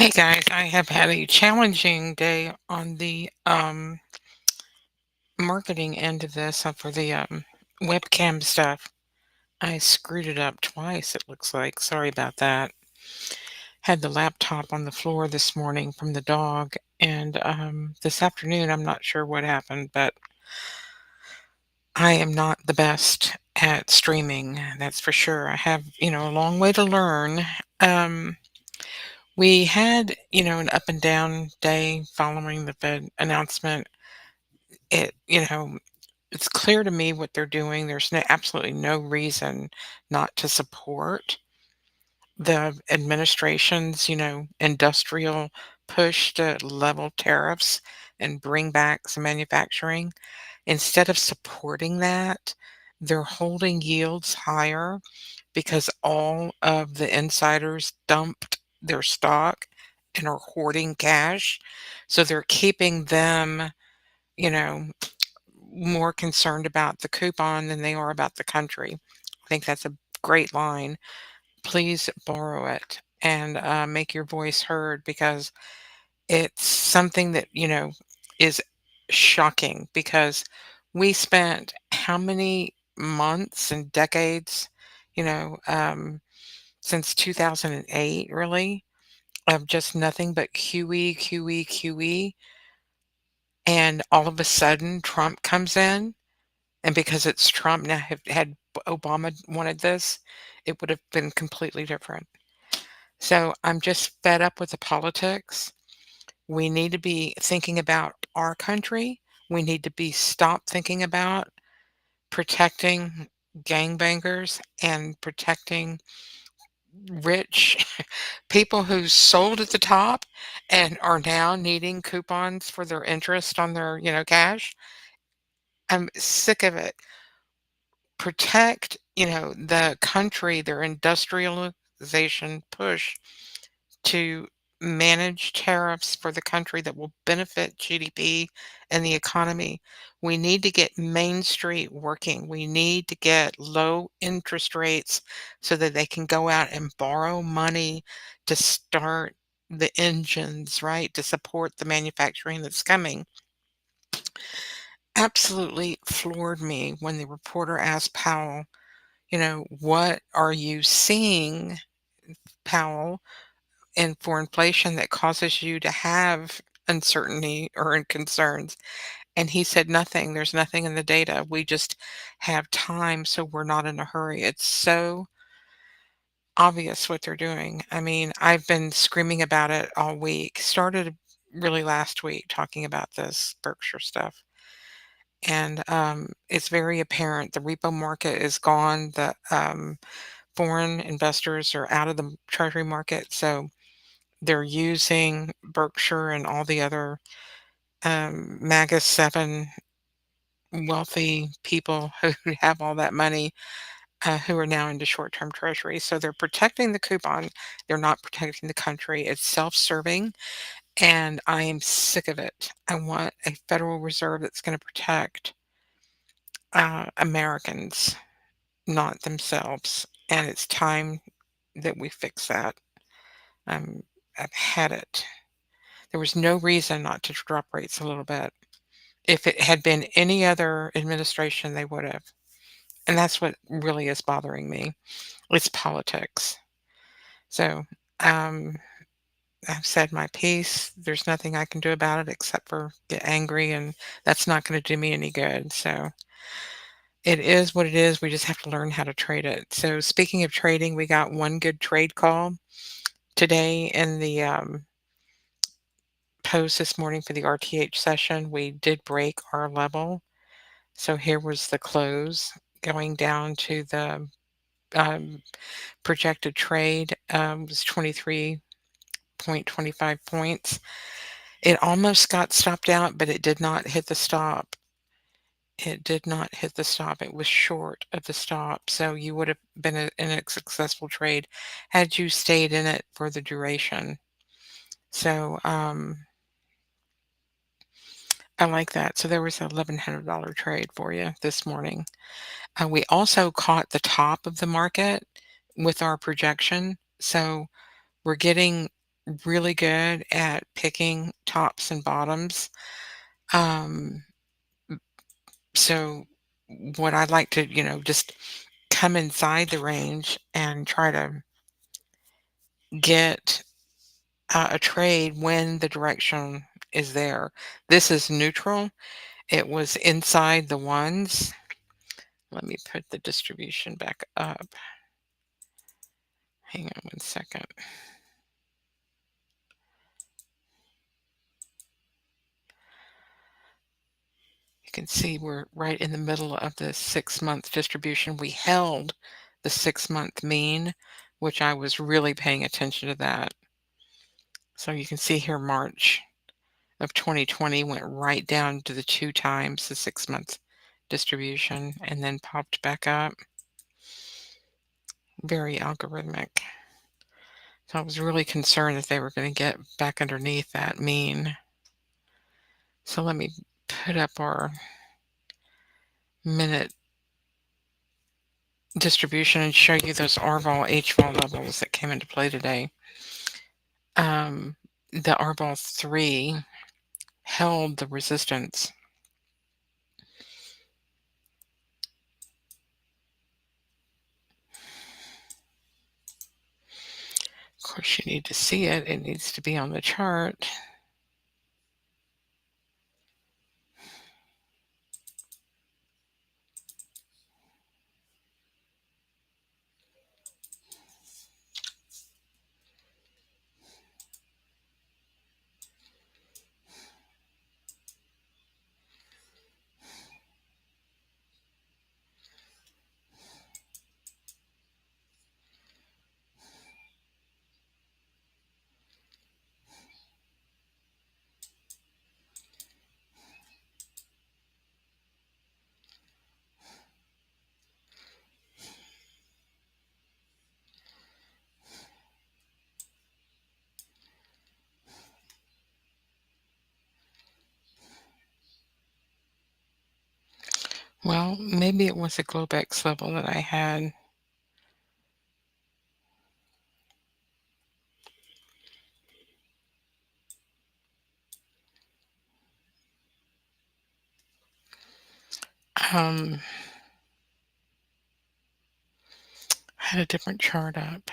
Hey guys, I have had a challenging day on the marketing end of this for the webcam stuff. I screwed it up twice, it looks like. Sorry about that. Had the laptop on the floor this morning from the dog, and this afternoon, I'm not sure what happened, but I am not the best at streaming, that's for sure. I have, a long way to learn. Um, we had, an up and down day following the Fed announcement. It you know, it's clear to me what they're doing. There's absolutely no reason not to support the administration's, industrial push to level tariffs and bring back some manufacturing. Instead of supporting that, they're holding yields higher because all of the insiders dumped their stock and are hoarding cash. So they're keeping them, you know, more concerned about the coupon than they are about the country. I think that's a great line. Please borrow it and make your voice heard because it's something that, is shocking because we spent how many months and decades, you know, um, since 2008, really, of just nothing but QE, QE, QE. And all of a sudden, Trump comes in. And because it's Trump now, had Obama wanted this, it would have been completely different. So I'm just fed up with the politics. We need to be thinking about our country. We need to be stop thinking about protecting gangbangers and protecting rich people who sold at the top and are now needing coupons for their interest on their, cash. I'm sick of it. Protect, the country, their industrialization push to manage tariffs for the country that will benefit GDP and the economy. We need to get Main Street working. We need to get low interest rates so that they can go out and borrow money to start the engines, right? To support the manufacturing that's coming. Absolutely floored me when the reporter asked Powell, what are you seeing, Powell, and for inflation that causes you to have uncertainty or concerns? And he said, nothing. There's nothing in the data. We just have time, so we're not in a hurry. It's so obvious what they're doing. I mean, I've been screaming about it all week. Started really last week talking about this Berkshire stuff. And it's very apparent the repo market is gone. The foreign investors are out of the treasury market. So they're using Berkshire and all the other MAGA 7 wealthy people who have all that money who are now into short term treasury. So they're protecting the coupon. They're not protecting the country. It's self serving. And I am sick of it. I want a Federal Reserve that's going to protect Americans, not themselves. And it's time that we fix that. Um, I've had it. There was no reason not to drop rates a little bit. If it had been any other administration, they would have. And that's what really is bothering me. It's politics. So, um, I've said my piece. There's nothing I can do about it except for get angry, and that's not going to do me any good. So, it is what it is. We just have to learn how to trade it. So, speaking of trading, we got one good trade call today in the post this morning for the RTH session. We did break our level. So here was the close going down to the um, projected trade was 23.25 points. It almost got stopped out, but it did not hit the stop. It did not hit the stop. It was short of the stop. So you would have been in a successful trade had you stayed in it for the duration. So I like that. So there was an $1,100 trade for you this morning. We also caught the top of the market with our projection. So we're getting really good at picking tops and bottoms. Um, so what I'd like to, just come inside the range and try to get a trade when the direction is there. This is neutral. It was inside the ones. Let me put the distribution back up. Hang on one second. You can see we're right in the middle of the 6-month distribution. We held the 6-month mean, which I was really paying attention to that. So you can see here March of 2020 went right down to the 2 times the 6-month distribution and then popped back up. Very algorithmic. So I was really concerned that they were going to get back underneath that mean. So let me put up our minute distribution and show you those R-vol, H-vol levels that came into play today. The R-vol 3 held the resistance. Of course, you need to see it. It needs to be on the chart. Well, maybe it was a Globex level that I had. I had a different chart up.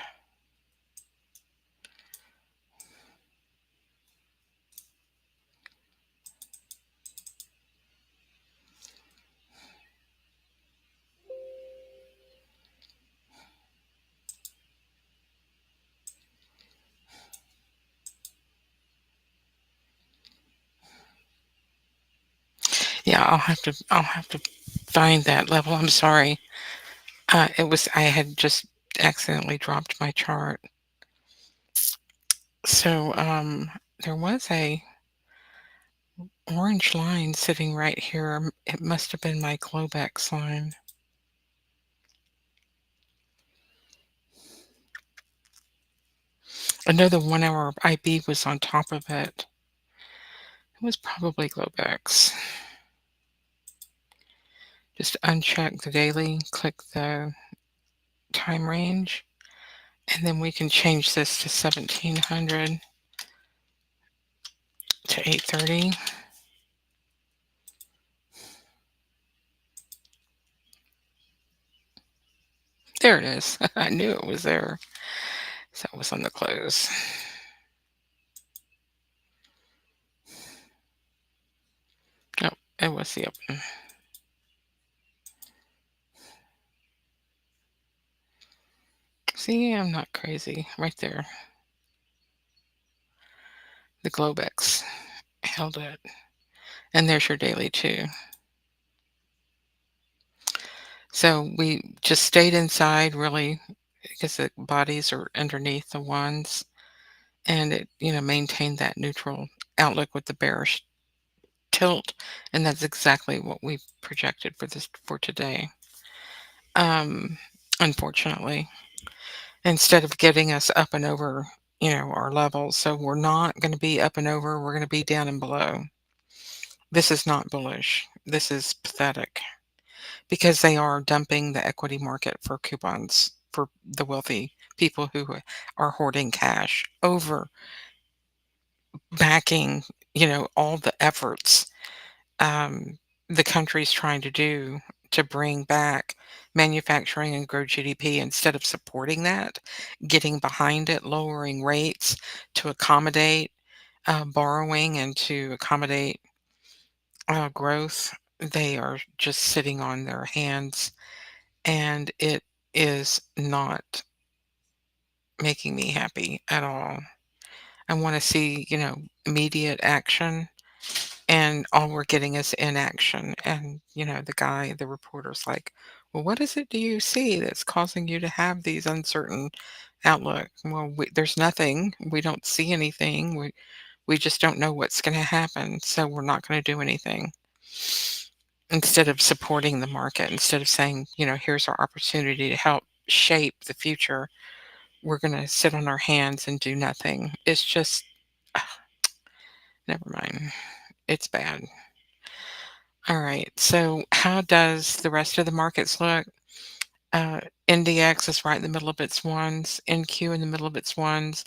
Yeah, I'll have to find that level. I'm sorry. I had just accidentally dropped my chart. So, there was a orange line sitting right here. It must have been my Globex line. I know the 1-hour IB was on top of it. It was probably Globex. Just uncheck the daily, click the time range, and then we can change this to 1700 to 830. There it is. I knew it was there. So it was on the close. Oh, it was the open. See, I'm not crazy. Right there. The Globex held it. And there's your daily too. So we just stayed inside really because the bodies are underneath the ones and it, maintained that neutral outlook with the bearish tilt. And that's exactly what we projected for today. Um, Unfortunately, instead of getting us up and over, our levels. So we're not going to be up and over. We're going to be down and below. This is not bullish. This is pathetic because they are dumping the equity market for coupons for the wealthy people who are hoarding cash over backing, all the efforts um, the country's trying to do to bring back manufacturing and grow GDP instead of supporting that, getting behind it, lowering rates to accommodate borrowing and to accommodate growth. They are just sitting on their hands, and it is not making me happy at all. I want to see, immediate action, and all we're getting is inaction. And, the reporter's like, well, what is it do you see that's causing you to have these uncertain outlook? Well, there's nothing. We don't see anything. We just don't know what's going to happen. So we're not going to do anything. Instead of supporting the market, instead of saying, here's our opportunity to help shape the future, we're going to sit on our hands and do nothing. It's just, never mind. It's bad. All right. So, how does the rest of the markets look? Uh, NDX is right in the middle of its ones, NQ in the middle of its ones,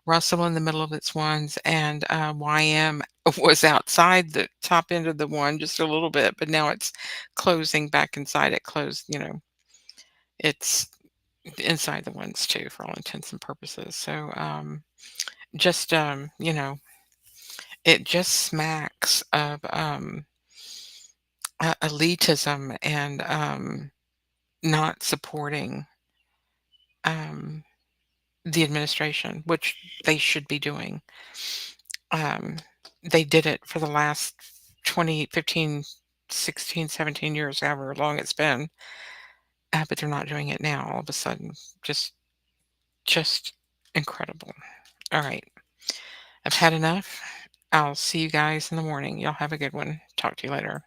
Russell in the middle of its ones, and YM was outside the top end of the one just a little bit, but now it's closing back inside. It closed, it's inside the ones too, for all intents and purposes. So, just it just smacks of elitism and not supporting um, the administration, which they should be doing. Um, they did it for the last 20, 15, 16, 17 years, however long it's been, but they're not doing it now all of a sudden. Just incredible. All right. I've had enough. I'll see you guys in the morning. Y'all have a good one. Talk to you later.